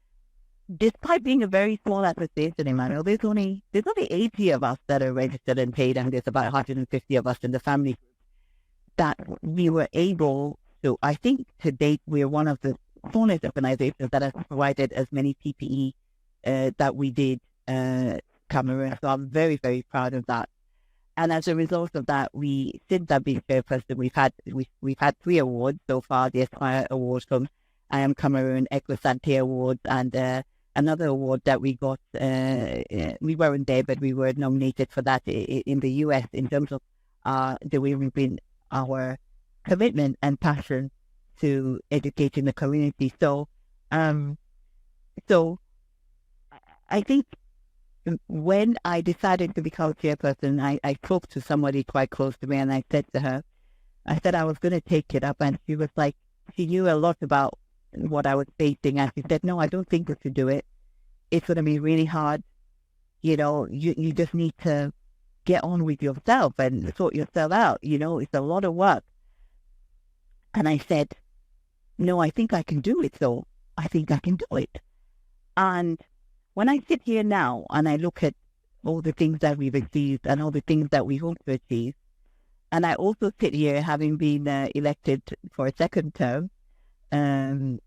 despite being a very small association, Emmanuel, there's only 80 of us that are registered and paid, and there's about 150 of us in the family group, that we were able to, I think to date, we're one of the smallest organizations that has provided as many PPE that we did Cameroon. So I'm very, very proud of that. And as a result of that, since I've been chairperson, we've had 3 awards so far: the Aspire Award from I Am Cameroon, Equisante Award, and another award that we got. We weren't there, but we were nominated for that in the US in terms of the way we've been, our commitment and passion to educating the community. So I think when I decided to become chairperson, I spoke to somebody quite close to me, and I said to her, I was going to take it up, and she was like, she knew a lot about what I was facing, and she said, "No, I don't think you should do it. It's going to be really hard. You just need to get on with yourself and sort yourself out. It's a lot of work." And I said, "No, I think I can do it, though. I think I can do it." And when I sit here now and I look at all the things that we've achieved and all the things that we hope to achieve, and I also sit here having been elected for a second term, I'm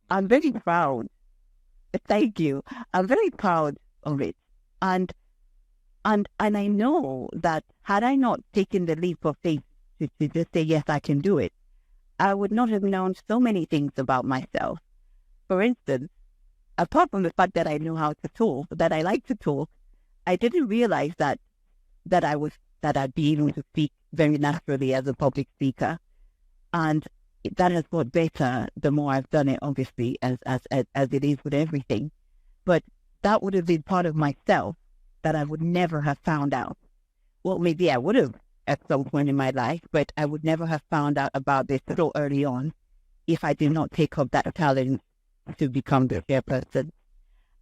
very proud. Thank you. I'm very proud of it. And I know that had I not taken the leap of faith to just say, yes, I can do it, I would not have known so many things about myself. For instance, apart from the fact that I know how to talk, that I like to talk, I didn't realize that I'd be able to speak very naturally as a public speaker. And that has got better the more I've done it, obviously, as it is with everything. But that would have been part of myself that I would never have found out. Well, maybe I would have at some point in my life, but I would never have found out about this so early on if I did not take up that challenge to become the chairperson.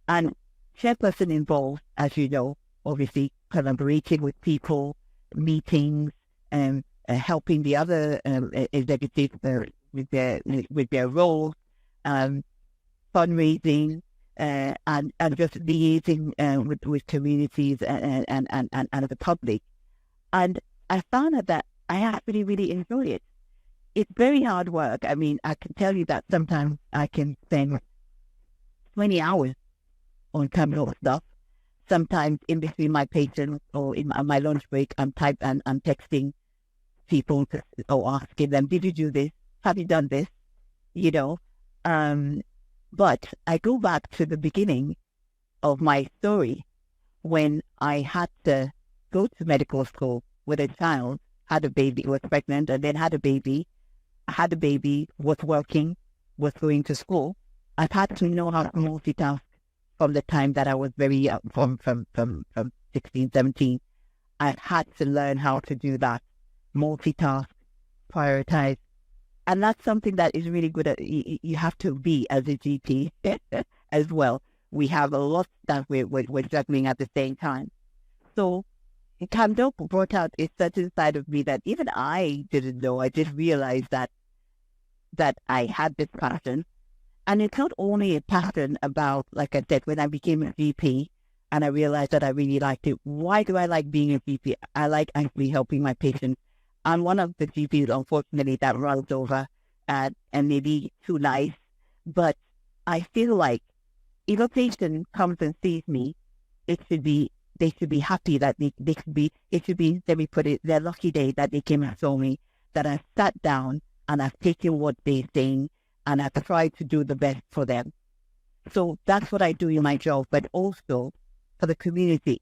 And chairperson involves, as you know, obviously collaborating with people, meetings, helping the other executives with their roles, fundraising, and just liaising with communities and the public. And I found out that I actually really enjoy it. It's very hard work. I mean, I can tell you that sometimes I can spend 20 hours on camera stuff. Sometimes in between my patients or in my lunch break, I'm texting people or asking them, "Did you do this? Have you done this?" You know. But I go back to the beginning of my story when I had to go to medical school with a child, had a baby, was pregnant, and then had a baby. I had a baby, was working, was going to school. I've had to know how to multitask from the time that I was very young, from 16, 17. I've had to learn how to do that, multitask, prioritize. And that's something that is really good at, you have to be as a GP as well. We have a lot that we're juggling at the same time. So Camdo brought out a certain side of me that even I didn't know. I just realized that I had this passion. And it's not only a passion about, like I said, when I became a GP and I realized that I really liked it. Why do I like being a GP? I like actually helping my patients. I'm one of the GPs, unfortunately, that runs over and maybe too nice. But I feel like if a patient comes and sees me, they should be happy that it should be, let me put it, their lucky day that they came and saw me, that I've sat down and I've taken what they're saying and I've tried to do the best for them. So that's what I do in my job, but also for the community.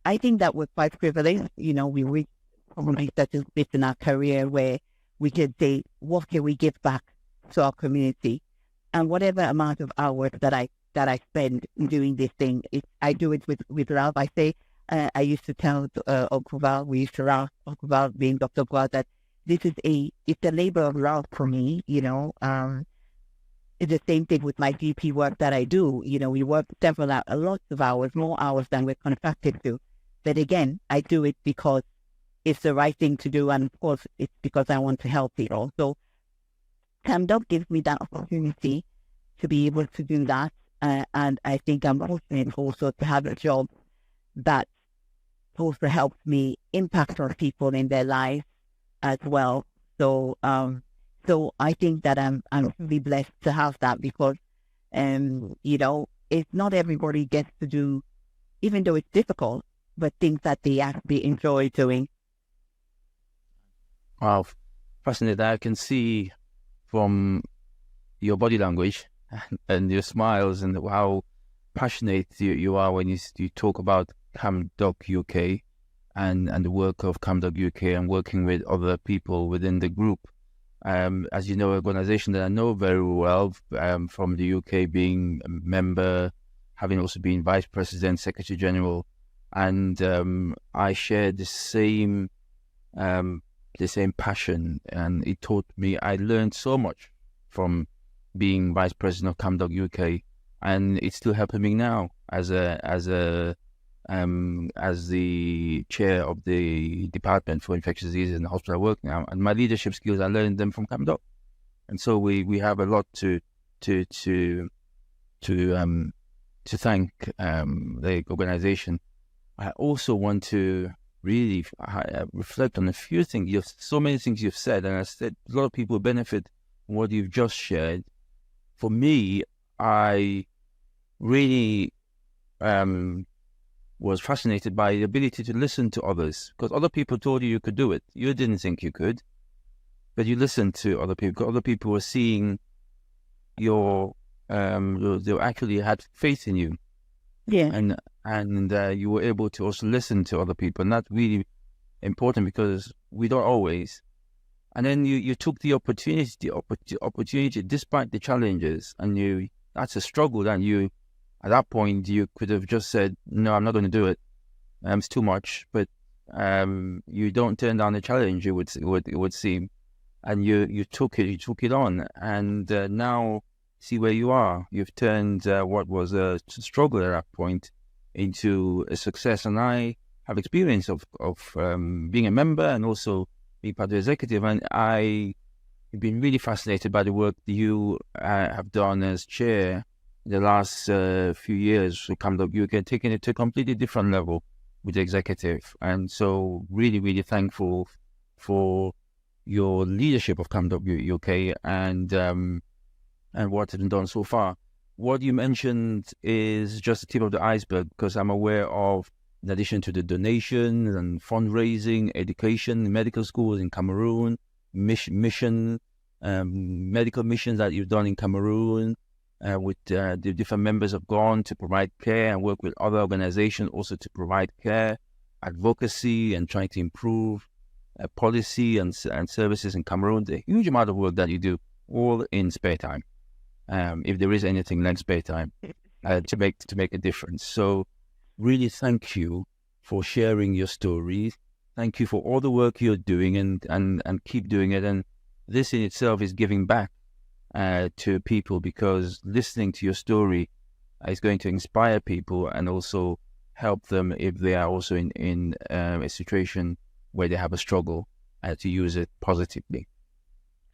I think that we're quite privileged, we reach probably such a bit in our career where we can say, what can we give back to our community? And whatever amount of hours that I spend doing this thing, I do it with love. I say, I used to tell Uncle Val, we used to ask Uncle Val, being Dr. Val, that it's a labor of love for me, It's the same thing with my GP work that I do. We work lots of hours, more hours than we're contracted to. But again, I do it because it's the right thing to do. And of course, it's because I want to help people. So CamDoc gives me that opportunity to be able to do that. And I think I'm fortunate also to have a job that also helps me impact on people in their lives as well. So I think that I'm really blessed to have that because, it's not everybody gets to do, even though it's difficult, but things that they actually enjoy doing. Wow, fascinating. I can see from your body language and your smiles and how passionate you are when you talk about CamDoc UK and the work of CamDoc UK and working with other people within the group. As you know, an organization that I know very well from the UK, being a member, having also been Vice President, Secretary General, and I share the same passion, and it taught me. I learned so much from being Vice President of CamDoc UK, and it's still helping me now as the chair of the Department for Infectious Diseases in the hospital I work now, and my leadership skills I learned them from CamDoc, and so we have a lot to thank the organization. I also want to really reflect on a few things. So many things you've said, and I said a lot of people benefit from what you've just shared. For me, I really was fascinated by the ability to listen to others, because other people told you could do it. You didn't think you could, but you listened to other people. Other people were seeing they actually had faith in you. Yeah. And you were able to also listen to other people, and that's really important because we don't always. And then you took the opportunity despite the challenges, and that's a struggle. And at that point, you could have just said, "No, I'm not going to do it. It's too much." But you don't turn down the challenge. It would seem, and you took it on, and now see where you are. You've turned what was a struggle at that point into a success. And I have experience of being a member and also being part of the executive. And I've been really fascinated by the work that you have done as chair in the last few years for CamDoc UK, taking it to a completely different level with the executive. And so really, really thankful for your leadership of CamDoc UK and what has been done so far. What you mentioned is just the tip of the iceberg, because I'm aware of, in addition to the donations and fundraising, education, medical schools in Cameroon, medical missions that you've done in Cameroon, with the different members have gone to provide care and work with other organizations also to provide care, advocacy, and trying to improve policy and services in Cameroon. The huge amount of work that you do, all in spare time. If there is anything like spare time, to make a difference. So really thank you for sharing your stories. Thank you for all the work you're doing and keep doing it. And this in itself is giving back to people, because listening to your story is going to inspire people and also help them if they are also in a situation where they have a struggle, to use it positively.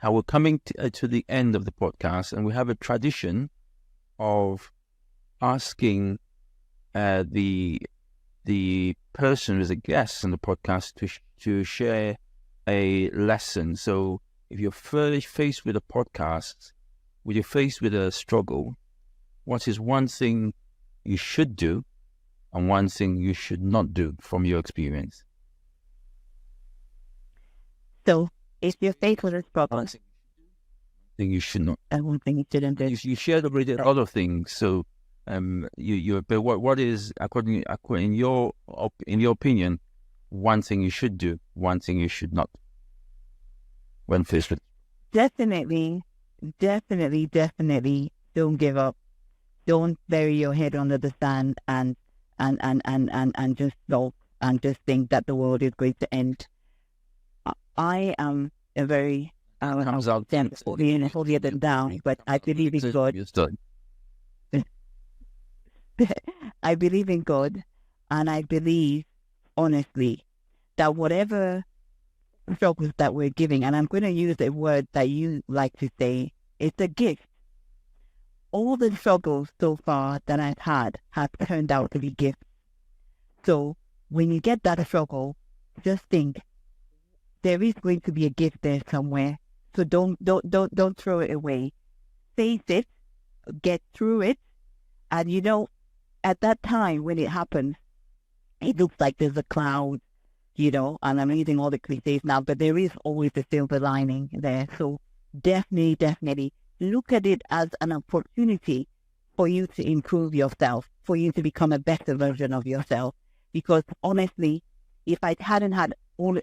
Now we're coming to the end of the podcast, and we have a tradition of asking the person who's a guest on the podcast to share a lesson. So if you're faced with a podcast, when you're faced with a struggle, what is one thing you should do and one thing you should not do from your experience? So if you're faced with a struggle, thing you should not. I won't think you shouldn't do. You shared already a lot of things. So but what is, in your opinion, one thing you should do, one thing you should not when faced with? Definitely don't give up. Don't bury your head under the sand and just sulk and just think that the world is going to end. I am a very holier than down, but I believe in God. I believe in God, and I believe honestly that whatever struggles that we're giving, and I'm going to use a word that you like to say, it's a gift. All the struggles so far that I've had have turned out to be gifts. So when you get that struggle, just think there is going to be a gift there somewhere. So don't throw it away. Face it, get through it, and at that time when it happens, it looks like there's a cloud, and I'm using all the cliches now, but there is always a silver lining there. So definitely look at it as an opportunity for you to improve yourself, for you to become a better version of yourself. Because honestly, if I hadn't had all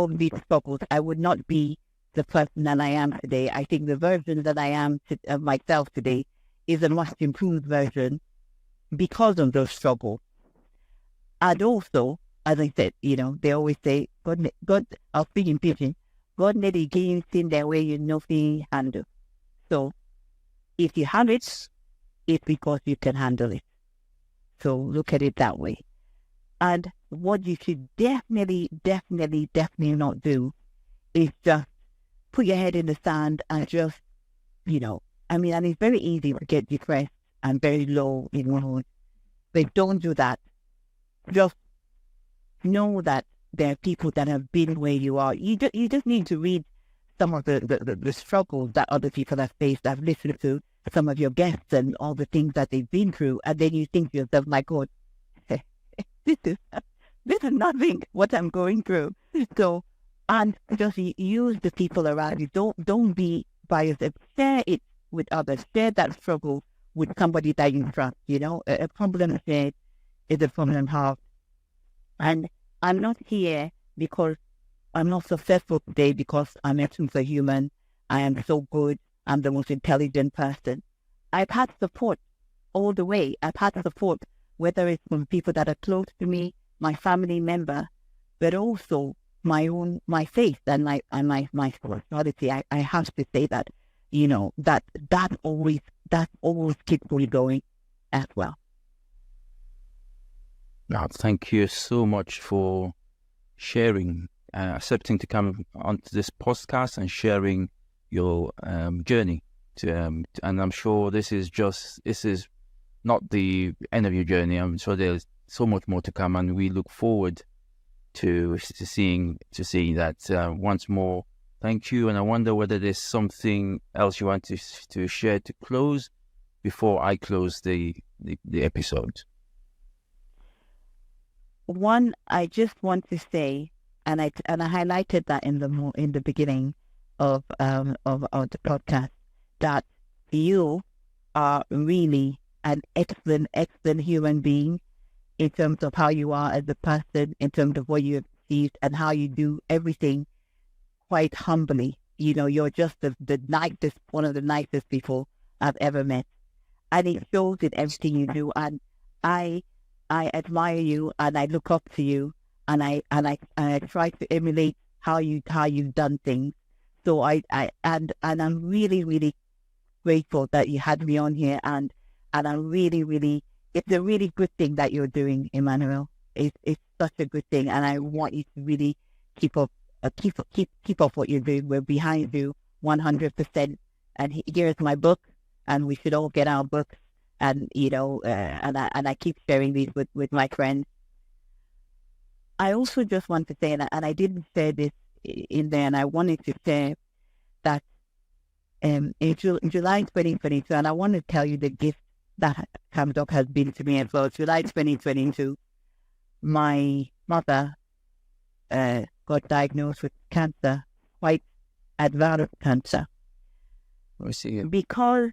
these struggles, I would not be the person that I am today. I think the version that I am of myself today is a much improved version because of those struggles. And also, as I said, they always say, God, I'll speak in pidgin, God made a game in there where you nothing handle. So if you have it, it's because you can handle it. So look at it that way. And what you should definitely not do is just put your head in the sand and just, and it's very easy to get depressed and very low in mood. But don't do that. Just know that there are people that have been where you are. You just need to read some of the struggles that other people have faced. I've listened to some of your guests and all the things that they've been through, and then you think to yourself, my God, this is nothing what I'm going through. So, and just use the people around you. Don't be by yourself. Share it with others. Share that struggle with somebody that you trust. A problem shared is a problem halved. And I'm not here because I'm not successful today because I'm a superhuman. I am so good. I'm the most intelligent person. I've had support all the way. I've had support, whether it's from people that are close to me, my family member, but also my faith and my spirituality. I have to say that, that always keeps me going as well. Thank you so much for sharing, accepting to come onto this podcast and sharing your journey. And I'm sure this is not the end of your journey. I'm sure there's so much more to come, and we look forward to seeing that once more. Thank you, and I wonder whether there's something else you want to share to close before I close the episode. One, I just want to say, and I highlighted that in the beginning of the podcast, that you are really an excellent human being in terms of how you are as a person, in terms of what you have achieved, and how you do everything quite humbly. You're just one of the nicest people I've ever met, and it shows in everything you do. And I admire you, and I look up to you, and I try to emulate how you've done things. So I'm really, really grateful that you had me on here, and I'm really, really, it's a really good thing that you're doing, Emmanuel. It's such a good thing, and I want you to really keep up what you're doing. We're behind you 100%. And here's my book, and we should all get our books. And and I keep sharing these with my friends. I also just want to say, and I didn't share this in there, and I wanted to share that in July 2022, and I want to tell you the gift that CamDoc has been to me as well. July 2022, my mother got diagnosed with cancer, quite advanced cancer. I see it. Because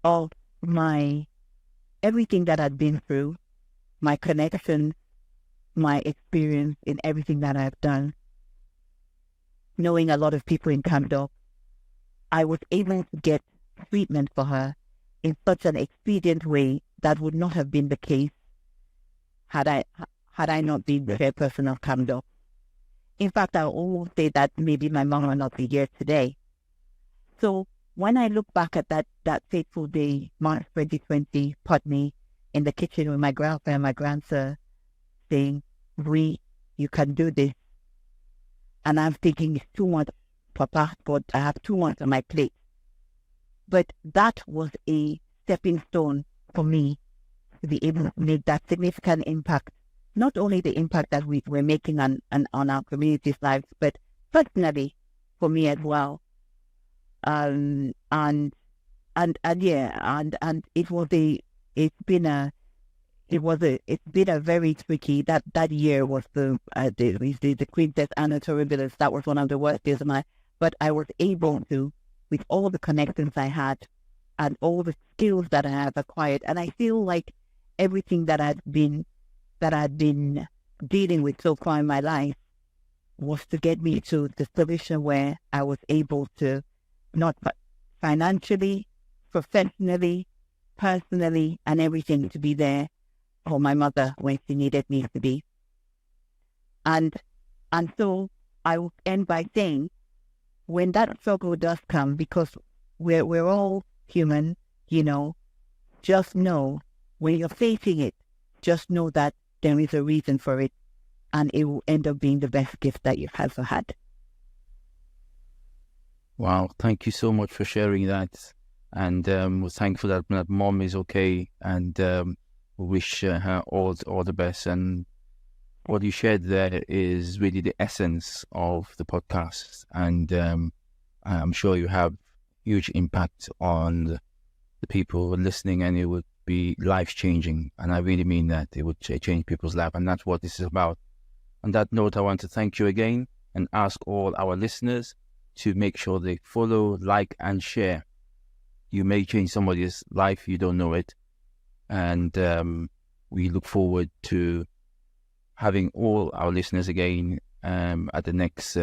of everything that I'd been through, my connections, my experience in everything that I've done, knowing a lot of people in CamDoc, I was able to get treatment for her in such an expedient way that would not have been the case had I not been the chairperson of CamDoc. In fact, I almost say that maybe my mom will not be here today. So when I look back at that fateful day, March 2020, Putney, in the kitchen with my grandpa and my grandson, saying, "Bree, you can do this." And I'm thinking, it's too much, Papa, but I have too much on my plate. But that was a stepping stone for me to be able to make that significant impact. Not only the impact that we're making on our community's lives, but personally for me as well. And it's been a very tricky, that year was the Queen's Anna Torribilis. That was one of the worst years of my, but I was able to, with all the connections I had and all the skills that I have acquired, and I feel like everything that I'd been dealing with so far in my life was to get me to the solution where I was able to, not financially, professionally, personally, and everything, to be there for my mother when she needed me to be. And so I will end by saying, when that struggle does come, because we're all human, just know when you're facing it, just know that there is a reason for it, and it will end up being the best gift that you've ever had. Wow, thank you so much for sharing that. And we're thankful that mom is okay, and we wish her all the best. And what you shared there is really the essence of the podcast. And I'm sure you have huge impact on the people who are listening, and it would be life-changing. And I really mean that. It would change people's life, and that's what this is about. On that note, I want to thank you again and ask all our listeners to make sure they follow, like, and share. You may change somebody's life, you don't know it. And we look forward to having all our listeners again at the next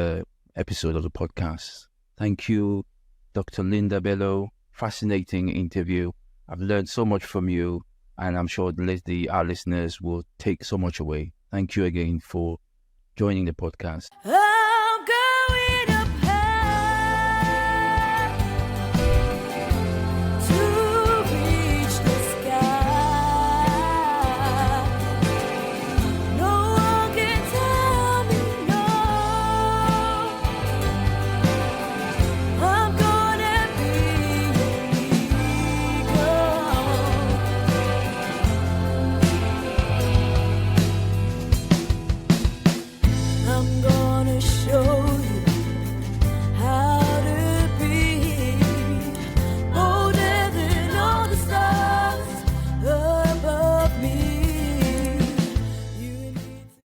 episode of the podcast. Thank you, Dr. Linda Bello. Fascinating interview. I've learned so much from you, and I'm sure our listeners will take so much away. Thank you again for joining the podcast.